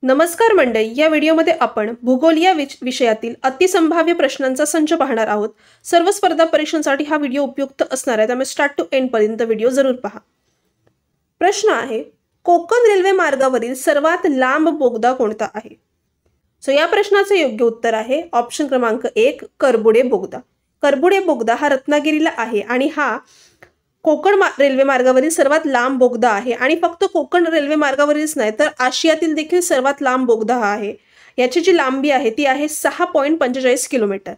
नमस्कार मंडळी, या व्हिडिओमध्ये आपण भूगोल या विषयातील अतिसंभाव्य प्रश्नांचा संच पाहणार आहोत. सर्व स्पर्धा परीक्षांसाठी हा व्हिडिओ उपयुक्त असणार आहे, त्यामुळे स्टार्ट टू एंड पर्यंत व्हिडिओ जरूर पहा. प्रश्न आहे, कोकण रेल्वे मार्गावरील सर्वात लांब बोगदा कोणता आहे? या प्रश्नाचे योग्य उत्तर आहे ऑप्शन क्रमांक 1, करबुडे बोगदा. करबुडे बोगदा हा रत्नागिरीला आहे आणि हा कोकण रेल्वे मार्गावरील सर्वात लांब बोगदा आहे आणि फक्त कोकण रेल्वे मार्गावरीलच नाही तर आशियातील देखील सर्वात लांब बोगदा हा आहे. याची जी लांबी आहे ती आहे 6.45 किलोमीटर.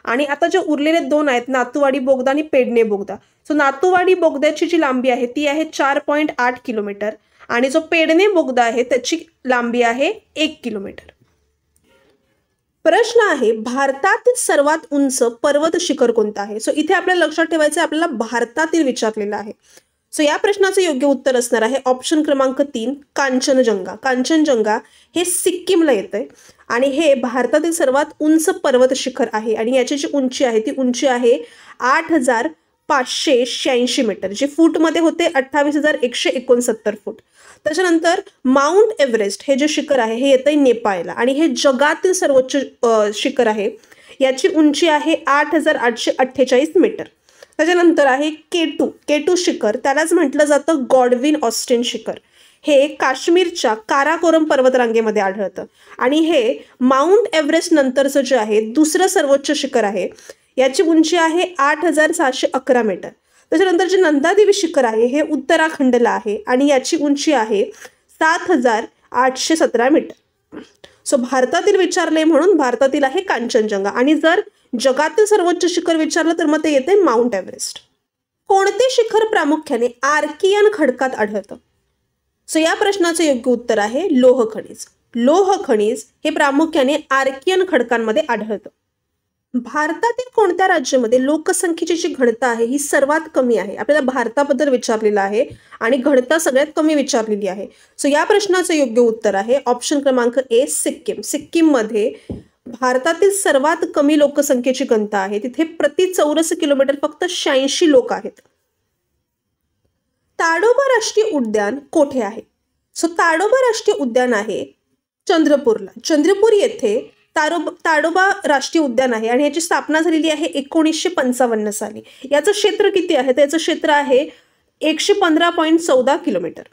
आणि आता जे उरलेले दोन आहेत, नातूवाडी बोगदा आणि पेडणे बोगदा. नातूवाडी बोगद्याची जी लांबी आहे ती आहे 4.8 किलोमीटर आणि जो पेडणे बोगदा आहे त्याची लांबी आहे 1 किलोमीटर. प्रश्न आहे, भारतातील सर्वात उंच पर्वत शिखर कोणता आहे? इथे आपल्याला लक्षात ठेवायचं आहे, आपल्याला भारतातील विचारलेलं आहे. या प्रश्नाचं योग्य उत्तर असणार आहे ऑप्शन क्रमांक 3, कांचनजंगा. कांचनजंगा हे सिक्कीमला येतंय आणि हे भारतातील सर्वात उंच पर्वत शिखर आहे आणि याची जी उंची आहे ती उंची आहे 8,586 मीटर, जे फूटमध्ये होते 28,169 फूट. त्याच्यानंतर माउंट एव्हरेस्ट हे जे शिखर आहे हे येतंय नेपाळला आणि हे जगातील सर्वोच्च शिखर आहे. याची उंची आहे 8,848 मीटर. त्याच्यानंतर आहे केटू शिखर, त्यालाच म्हटलं जातं गॉडविन ऑस्टिन शिखर. हे काश्मीरच्या काराकोरम पर्वतरांगेमध्ये आढळतं आणि हे माउंट एव्हरेस्ट नंतरचं जे आहे दुसरं सर्वोच्च शिखर आहे. याची उंची आहे 8,611 मीटर. त्याच्यानंतर जे नंदादेवी शिखर आहे हे उत्तराखंडला आहे आणि याची उंची आहे 7,817 मीटर. भारतातील विचारले म्हणून भारतातील आहे कांचनजंगा आणि जर जगातील सर्वोच्च शिखर विचारलं तर मग ते येते माउंट एव्हरेस्ट. कोणते शिखर प्रामुख्याने आर्कियन खडकात आढळतं? या प्रश्नाचं योग्य उत्तर आहे लोह खनिज. लोह खनिज हे प्रामुख्याने आर्कियन खडकांमध्ये आढळतं. भारतातील कोणत्या राज्यामध्ये लोकसंख्येची जी घनता आहे ही सर्वात कमी आहे? आपल्याला भारताबद्दल विचारलेलं आहे आणि घनता सगळ्यात कमी विचारलेली आहे. या प्रश्नाचं योग्य उत्तर आहे ऑप्शन क्रमांक ए, सिक्कीम. सिक्कीममध्ये भारतातील सर्वात कमी लोकसंख्येची घनता आहे. तिथे प्रति चौरस किलोमीटर फक्त 86 लोक आहेत. ताडोबा राष्ट्रीय उद्यान कोठे आहे? ताडोबा राष्ट्रीय उद्यान आहे चंद्रपूरला. चंद्रपूर येथे ताडोबा राष्ट्रीय उद्यान आहे आणि याची स्थापना झालेली आहे 1955 साली. याचं क्षेत्र किती आहे? त्याचं क्षेत्र आहे 115.14 किलोमीटर.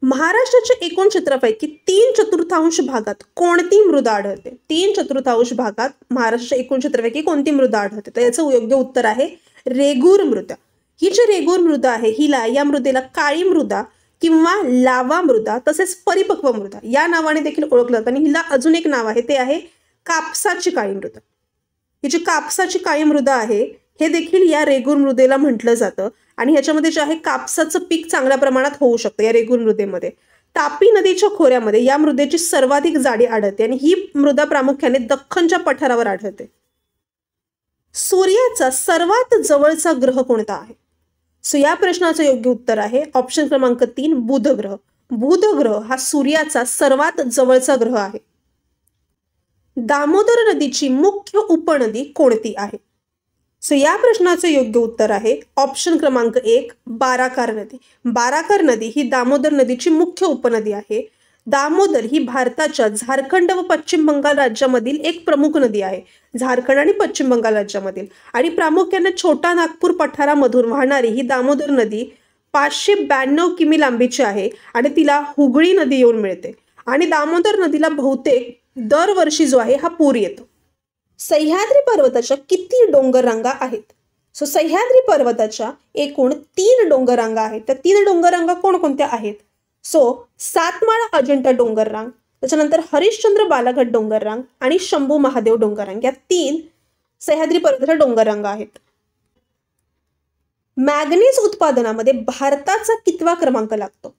महाराष्ट्राच्या एकूण क्षेत्रापैकी 3/4 भागात कोणती मृदा आढळते? 3/4 भागात महाराष्ट्राच्या एकूण क्षेत्रापैकी कोणती मृदा आढळते? तर याचं योग्य उत्तर आहे रेगूर मृदा. ही जी रेगूर मृदा आहे या मृदेला काळी मृदा किंवा लावा मृदा तसेच परिपक्व मृदा या नावाने देखील ओळखलं जातं आणि हिला अजून एक नाव आहे ते आहे कापसाची काळी मृदा. ही जी कापसाची काळी मृदा आहे हे देखील या रेगूर मृदेला म्हटलं जातं आणि ह्याच्यामध्ये जे आहे कापसाचं पीक चांगल्या प्रमाणात होऊ शकतं या रेगूर मृदेमध्ये. तापी नदीच्या खोऱ्यामध्ये या मृदेची सर्वाधिक जाडी आढळते आणि ही मृदा प्रामुख्याने दख्खनच्या पठारावर आढळते. सूर्याचा सर्वात जवळचा ग्रह कोणता आहे? या प्रश्नाचं योग्य उत्तर आहे ऑप्शन क्रमांक 3, बुध ग्रह. बुध ग्रह हा सूर्याचा सर्वात जवळचा ग्रह आहे. दामोदर नदीची मुख्य उपनदी कोणती आहे? या प्रश्नाचं योग्य उत्तर आहे ऑप्शन क्रमांक 1, बाराकार नदी. बाराकार नदी ही दामोदर नदीची मुख्य उपनदी आहे. दामोदर ही भारताच्या झारखंड व पश्चिम बंगाल राज्यामधील एक प्रमुख नदी आहे. झारखंड आणि पश्चिम बंगाल राज्यामधील आणि प्रामुख्याने छोटा नागपूर पठारामधून वाहणारी ही दामोदर नदी 592 किमी लांबीची आहे आणि तिला हुगळी नदी येऊन मिळते आणि दामोदर नदीला बहुतेक दरवर्षी जो आहे हा पूर येतो. सह्याद्री पर्वताच्या किती डोंगर रांगा आहेत? सह्याद्री पर्वताच्या एकूण 3 डोंगर रांगा आहेत. त्या 3 डोंगर रांगा कोणकोणत्या आहेत? सातमाळा अजिंठा डोंगर रांग, त्याच्यानंतर हरिश्चंद्र बालाघाट डोंगर रांग आणि शंभू महादेव डोंगर रांग या 3 सह्याद्री पर्वताच्या डोंगर रांगा आहेत. मॅग्नीज उत्पादनामध्ये भारताचा कितवा क्रमांक लागतो?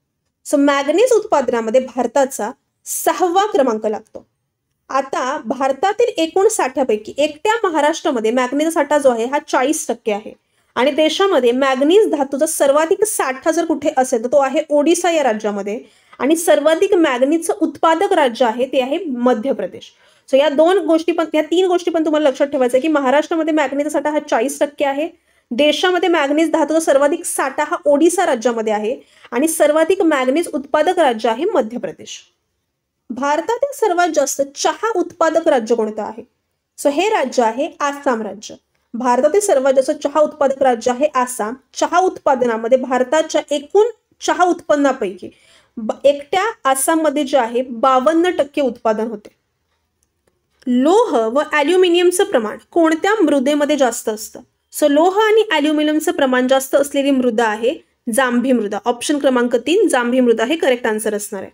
मॅग्नीज उत्पादनामध्ये भारताचा 6वा क्रमांक लागतो. आता भारतातील एकूण साठ्यापैकी एकट्या महाराष्ट्रामध्ये मॅग्नीजचा साठा जो आहे हा 40% आहे आणि देशामध्ये मॅग्नीज धातूचा सर्वाधिक साठा जर कुठे असेल तर तो आहे ओडिसा या राज्यामध्ये आणि सर्वाधिक मॅग्नीजचं उत्पादक राज्य आहे ते आहे मध्य प्रदेश. या 3 गोष्टी पण तुम्हाला लक्षात ठेवायचं आहे की महाराष्ट्रामध्ये मॅग्नीजचा साठा हा 40% आहे. देशामध्ये मॅग्नीज धातूचा सर्वाधिक साठा हा ओडिसा राज्यामध्ये आहे आणि सर्वाधिक मॅग्नीज उत्पादक राज्य आहे मध्य प्रदेश. भारतातील सर्वात जास्त चहा उत्पादक राज्य कोणतं आहे? सो हे राज्य आहे आसाम राज्य. भारतातील सर्वात जास्त चहा उत्पादक राज्य आहे आसाम. चहा उत्पादनामध्ये भारताच्या एकूण चहा उत्पन्नापैकी एकट्या आसाममध्ये जे आहे 52% उत्पादन होते. लोह व ॲल्युमिनियमचं प्रमाण कोणत्या मृदेमध्ये जास्त असतं? सो लोह आणि ॲल्युमिनियमचं प्रमाण जास्त असलेली मृदा आहे जांभी मृदा. ऑप्शन क्रमांक 3 जांभी मृदा हे करेक्ट आन्सर असणार आहे.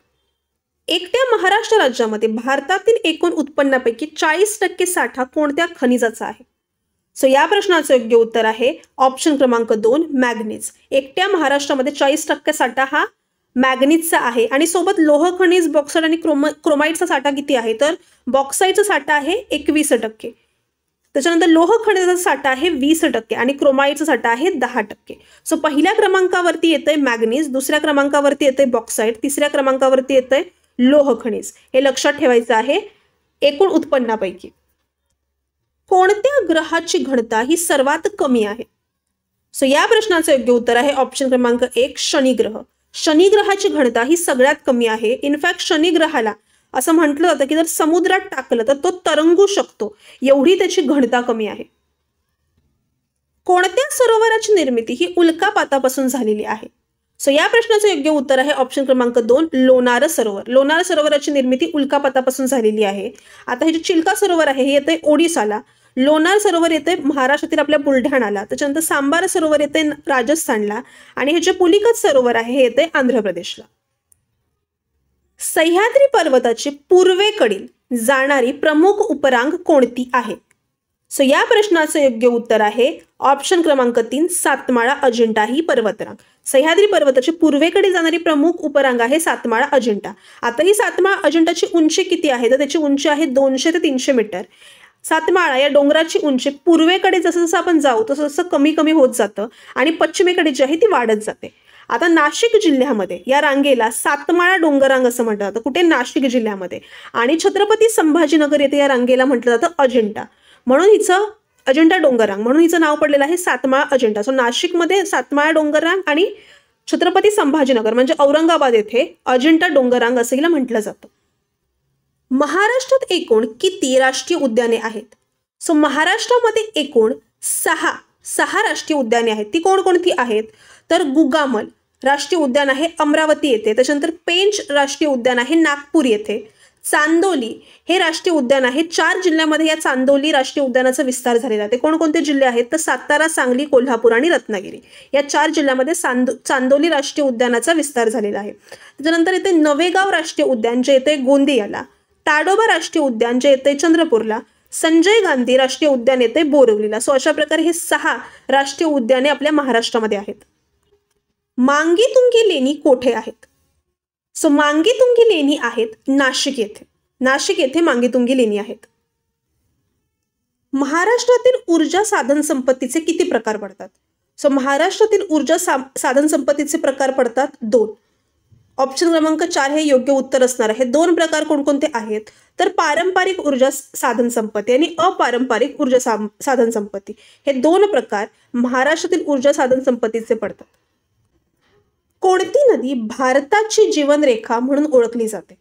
एकट्या महाराष्ट्र राज्यामध्ये भारतातील एकूण उत्पन्नापैकी 40% साठा कोणत्या खनिजाचा आहे? सो या प्रश्नाचं योग्य उत्तर आहे ऑप्शन क्रमांक 2 मॅग्नीज. एकट्या महाराष्ट्रामध्ये 40% साठा हा मॅग्नीजचा आहे आणि सोबत लोह खनिज, बॉक्साईट आणि क्रोमाईटचा साठा किती आहे? तर बॉक्साईटचा साठा आहे 21%. त्याच्यानंतर लोह खनिजाचा साठा आहे 20% आणि क्रोमाईटचा साठा आहे 10%. सो पहिल्या क्रमांकावरती येतंय मॅग्नीज, दुसऱ्या क्रमांकावरती येतंय बॉक्साईट, तिसऱ्या क्रमांकावरती येतंय लोह खनिज. हे लक्षात ठेवायचं आहे एकूण उत्पन्नापैकी. कोणत्या ग्रहाची घनता ही सर्वात कमी आहे? सो या प्रश्नाचं योग्य उत्तर आहे ऑप्शन क्रमांक 1 शनी ग्रह. शनी ग्रहाची घनता ही सगळ्यात कमी आहे. इनफॅक्ट शनी ग्रहाला असं म्हटलं जातं की जर समुद्रात टाकलं तर तो तरंगू शकतो, एवढी त्याची घनता कमी आहे. कोणत्या सरोवराची निर्मिती ही उल्कापातापासून झालेली आहे? सो या प्रश्नाचं योग्य उत्तर आहे ऑप्शन क्रमांक 2 लोणार सरोवर. लोणार सरोवराची निर्मिती उल्कापातापासून झालेली आहे. आता हे जे चिल्का सरोवर आहे हे येते ओडिसाला, लोणार सरोवर येते महाराष्ट्रातील आपल्या बुलढाणाला, त्याच्यानंतर सांबार सरोवर येते राजस्थानला आणि हे जे पुलिकत सरोवर आहे हे येते आंध्र प्रदेशला. सह्याद्री पर्वताची पूर्वेकडील जाणारी प्रमुख उपरांग कोणती आहे? सो या प्रश्नाचं योग्य उत्तर आहे ऑप्शन क्रमांक 3 सातमाळा अजिंठा ही पर्वतरांग. सह्याद्री पर्वताची पूर्वेकडे जाणारी प्रमुख उपरांग आहे सातमाळा अजिंठा. आता ही सातमाळा अजिंठाची उंची किती आहे? तर त्याची उंची आहे 200 ते 300 मीटर. सातमाळा या डोंगराची उंची पूर्वेकडे जसं जसं आपण जाऊ तसं जसं कमी कमी होत जातं आणि पश्चिमेकडे जी आहे ती वाढत जाते. आता नाशिक जिल्ह्यामध्ये या रांगेला सातमाळा डोंगररांग असं म्हटलं जातं. कुठे? नाशिक जिल्ह्यामध्ये. आणि छत्रपती संभाजीनगर येथे या रांगेला म्हटलं जातं अजिंठा, म्हणून हिचं अजिंठा डोंगररांग म्हणून हिचं नाव पडलेलं आहे सातमाळा अजिंठा. सो नाशिकमध्ये सातमाळा डोंगररांग आणि छत्रपती संभाजीनगर म्हणजे औरंगाबाद येथे अजिंठा डोंगररांग असं हिला म्हटलं जातं. महाराष्ट्रात एकूण किती राष्ट्रीय उद्याने आहेत? सो महाराष्ट्रामध्ये एकूण सहा राष्ट्रीय उद्याने आहेत. ती कोणकोणती आहेत? तर गुगामल राष्ट्रीय उद्यान आहे अमरावती येथे, त्याच्यानंतर पेंच राष्ट्रीय उद्यान आहे नागपूर येथे, चांदोली हे राष्ट्रीय उद्यान आहे 4 जिल्ह्यामध्ये या चांदोली राष्ट्रीय उद्यानाचा विस्तार झालेला आहे. ते कोणकोणते जिल्हे आहेत? तर सातारा, सांगली, कोल्हापूर आणि रत्नागिरी या 4 जिल्ह्यामध्ये चांदोली राष्ट्रीय उद्यानाचा विस्तार झालेला आहे. त्याच्यानंतर येथे नवेगाव राष्ट्रीय उद्यान जे येते गोंदियाला, ताडोबा राष्ट्रीय उद्यान जे येते चंद्रपूरला, संजय गांधी राष्ट्रीय उद्यान येते बोरिवलीला. सो अशा प्रकारे हे 6 राष्ट्रीय उद्याने आपल्या महाराष्ट्रामध्ये आहेत. मांगीतुंगी लेणी कोठे आहेत? सो मांगीतुंगी लेणी आहेत नाशिक येथे. नाशिक येथे मांगीतुंगी लेणी आहेत. महाराष्ट्रातील ऊर्जा साधन संपत्तीचे किती प्रकार पडतात? सो महाराष्ट्रातील ऊर्जा साधन संपत्तीचे प्रकार पडतात 2. ऑप्शन क्रमांक 4 हे योग्य उत्तर असणार आहे. 2 प्रकार कोणकोणते आहेत? तर पारंपरिक ऊर्जा साधन संपत्ती आणि अपारंपरिक ऊर्जा साधन संपत्ती हे 2 प्रकार महाराष्ट्रातील ऊर्जा साधन संपत्तीचे पडतात. कोणती नदी भारताची जीवनरेखा म्हणून ओळखली जाते?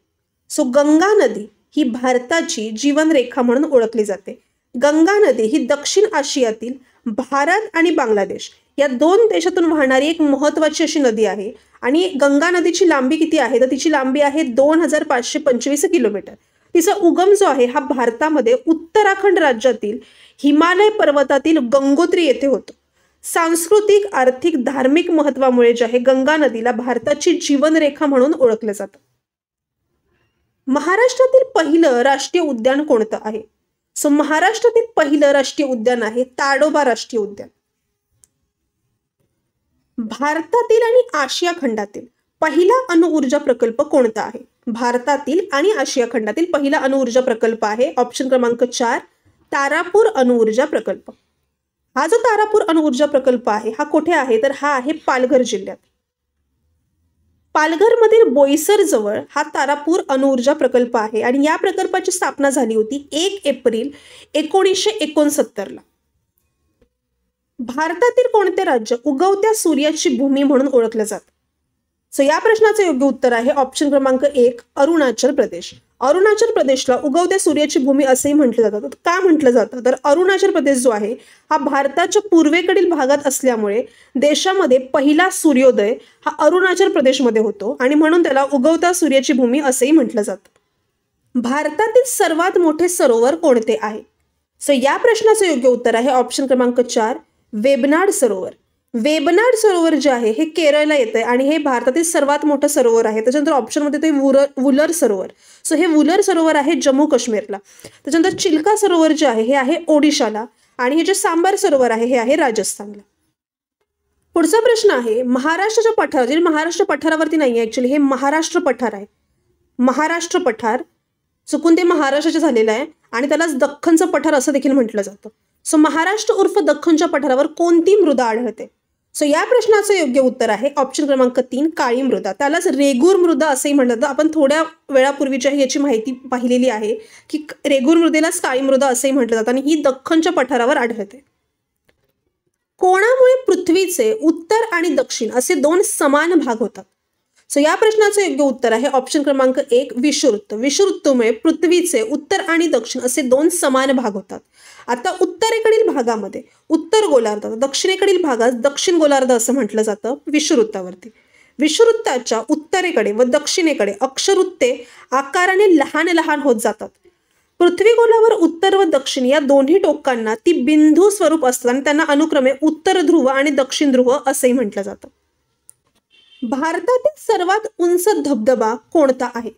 सो गंगा नदी ही भारताची जीवनरेखा म्हणून ओळखली जाते. गंगा नदी ही दक्षिण आशियातील भारत आणि बांगलादेश या 2 देशातून वाहणारी एक महत्त्वाची अशी नदी आहे आणि गंगा नदीची लांबी किती आहे? तर तिची लांबी आहे 2525 किलोमीटर. तिचा उगम जो आहे हा भारतामध्ये उत्तराखंड राज्यातील हिमालय पर्वतातील गंगोत्री येथे होतो. सांस्कृतिक, आर्थिक, धार्मिक महत्वामुळे जे आहे गंगा नदीला भारताची जीवनरेखा म्हणून ओळखलं जातं. महाराष्ट्रातील पहिलं राष्ट्रीय उद्यान कोणतं आहे? सो महाराष्ट्रातील पहिलं राष्ट्रीय उद्यान आहे ताडोबा राष्ट्रीय उद्यान. भारतातील आणि आशिया खंडातील पहिला अणुऊर्जा प्रकल्प कोणता आहे? भारतातील आणि आशिया खंडातील पहिला अणुऊर्जा प्रकल्प आहे ऑप्शन क्रमांक 4 तारापूर अणुऊर्जा प्रकल्प. हा जो तारापूर अणुऊर्जा प्रकल्प आहे हा कुठे आहे? तर हा आहे पालघर जिल्ह्यात. पालघरमधील बोईसर जवळ हा तारापूर अणुऊर्जा प्रकल्प आहे आणि या प्रकल्पाची स्थापना झाली होती 1 एप्रिल 1969 ला. भारतातील कोणते राज्य उगवत्या सूर्याची भूमी म्हणून ओळखलं जातं? सो या प्रश्नाचं योग्य उत्तर आहे ऑप्शन क्रमांक 1 अरुणाचल प्रदेश. अरुणाचल प्रदेशला उगवत्या सूर्याची भूमी असेही म्हटलं जातं. का म्हटलं जातं तर अरुणाचल प्रदेश जो आहे हा भारताच्या पूर्वेकडील भागात असल्यामुळे देशामध्ये पहिला सूर्योदय हा अरुणाचल प्रदेशमध्ये होतो आणि म्हणून त्याला उगवत्या सूर्याची भूमी असेही म्हटलं जातं. भारतातील सर्वात मोठे सरोवर कोणते आहे? सो या प्रश्नाचं योग्य उत्तर आहे ऑप्शन क्रमांक 4 वेबनाड सरोवर. वेबनाड सरोवर जे आहे हे केरळला येते आणि हे भारतातील सर्वात मोठं सरोवर आहे. त्याच्यानंतर ऑप्शनमध्ये ते वुलर सरोवर. सो हे वुलर सरोवर आहे जम्मू काश्मीरला. त्याच्यानंतर चिल्का सरोवर जे आहे हे आहे ओडिशाला आणि हे जे सांबर सरोवर आहे हे आहे राजस्थानला. पुढचा प्रश्न आहे महाराष्ट्राच्या पठारावर, जे महाराष्ट्र पठारावरती नाही आहे ऍक्च्युली, हे महाराष्ट्र पठार आहे. महाराष्ट्र पठार चुकून ते महाराष्ट्राचे झालेलं आहे आणि त्यालाच दख्खनचं पठार असं देखील म्हटलं जातं. सो महाराष्ट्र उर्फ दख्खनच्या पठारावर कोणती मृदा आढळते? सो या प्रश्नाचं योग्य उत्तर आहे ऑप्शन क्रमांक 3 काळी मृदा. त्यालाच रेगूर मृदा असंही म्हटलं जातं. आपण थोड्या वेळापूर्वीच्या याची माहिती पाहिलेली आहे की रेगूर मृदेलाच काळी मृदा असंही म्हटलं जातं आणि ही दख्खनच्या पठारावर आढळते. कोणामुळे पृथ्वीचे उत्तर आणि दक्षिण असे 2 समान भाग होतात? सो या प्रश्नाचं योग्य उत्तर आहे ऑप्शन क्रमांक 1 विषुवृत्त. विषुवृत्तमुळे पृथ्वीचे उत्तर आणि दक्षिण असे 2 समान भाग होतात. आता उत्तरेकडील भागामध्ये उत्तर गोलार्ध, दक्षिणेकडील भागास दक्षिण गोलार्ध असं म्हटलं जातं विषुवृत्तावरती. विषुवृत्ताच्या उत्तरेकडे व दक्षिणेकडे अक्षवृत्ते आकाराने लहान लहान होत जातात. पृथ्वी गोलावर उत्तर व दक्षिण या दोन्ही टोकांना ती बिंदू स्वरूप असतात आणि त्यांना अनुक्रमे उत्तर ध्रुव आणि दक्षिण ध्रुव असंही म्हटलं जातं. भारतातील सर्वात उंच धबधबा कोणता आहे?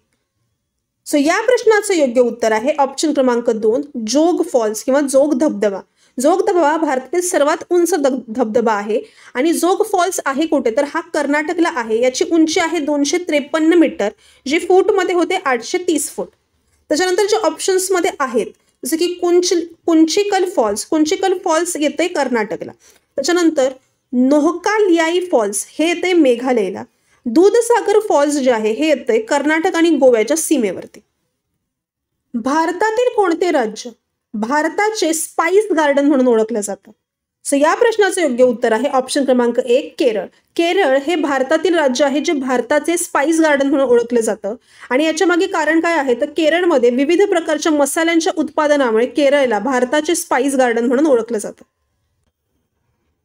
सो या प्रश्नाचं योग्य उत्तर आहे ऑप्शन क्रमांक 2 जोग फॉल्स किंवा जोग धबधबा. जोग धबधबा भारतातील सर्वात उंच धबधबा आहे आणि जोग फॉल्स आहे कुठे तर हा कर्नाटकला आहे. याची उंची आहे 253 मीटर, जी फूटमध्ये होते 830 फूट. त्याच्यानंतर जे ऑप्शन्समध्ये आहेत जसं की कुंचिकल फॉल्स येते कर्नाटकला. त्याच्यानंतर नोहकालियाई फॉल्स हे येते मेघालयला. दूधसागर फॉल्स जे आहे हे येते कर्नाटक आणि गोव्याच्या सीमेवरती. भारतातील कोणते राज्य भारताचे स्पाइस गार्डन म्हणून ओळखलं जातं? सो या प्रश्नाचं योग्य उत्तर आहे ऑप्शन क्रमांक 1 केरळ. केरळ हे भारतातील राज्य आहे जे भारताचे स्पाइस गार्डन म्हणून ओळखलं जातं आणि याच्या मागे कारण काय आहे तर केरळमध्ये विविध प्रकारच्या मसाल्यांच्या उत्पादनामुळे केरळला भारताचे स्पाइस गार्डन म्हणून ओळखलं जातं.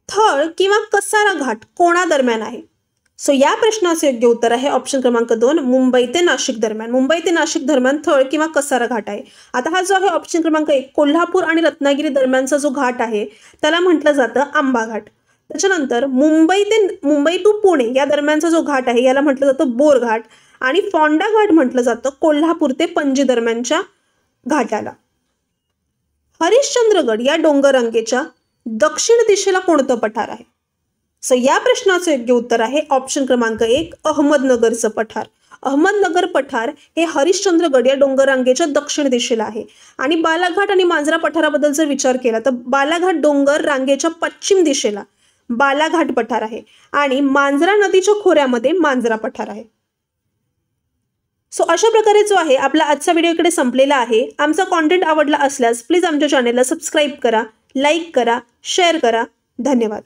थळ किंवा कसारा घाट कोणादरम्यान आहे? सो या प्रश्नाचं योग्य उत्तर आहे ऑप्शन क्रमांक 2 मुंबई ते नाशिक दरम्यान. मुंबई ते नाशिक दरम्यान थळ किंवा कसारा घाट आहे. आता हा जो आहे ऑप्शन क्रमांक 1 कोल्हापूर आणि रत्नागिरी दरम्यानचा जो घाट आहे त्याला म्हटलं जातं आंबा घाट. त्याच्यानंतर मुंबई टू पुणे या दरम्यानचा जो घाट आहे याला म्हटलं जातं बोर घाट आणि फोंडा घाट म्हटलं जातं कोल्हापूर ते पणजी दरम्यानच्या घाटाला. हरिश्चंद्रगड या डोंगररांगेच्या दक्षिण दिशेला कोणतं पठार आहे? सो या प्रश्नाचं योग्य उत्तर आहे ऑप्शन क्रमांक 1 अहमदनगरचं पठार. अहमदनगर पठार हे हरिश्चंद्रगड या डोंगररांगेच्या दक्षिण दिशेला आहे आणि बालाघाट आणि मांजरा पठाराबद्दल जर विचार केला तर बालाघाट डोंगर रांगेच्या पश्चिम दिशेला बालाघाट पठार आहे आणि मांजरा नदीच्या खोऱ्यामध्ये मांजरा पठार आहे. सो अशा प्रकारे जो आहे आपला आजचा व्हिडिओ इकडे संपलेला आहे. आमचा कॉन्टेंट आवडला असल्यास प्लीज आमच्या चॅनेलला सबस्क्राईब करा, लाईक करा, शेअर करा. धन्यवाद.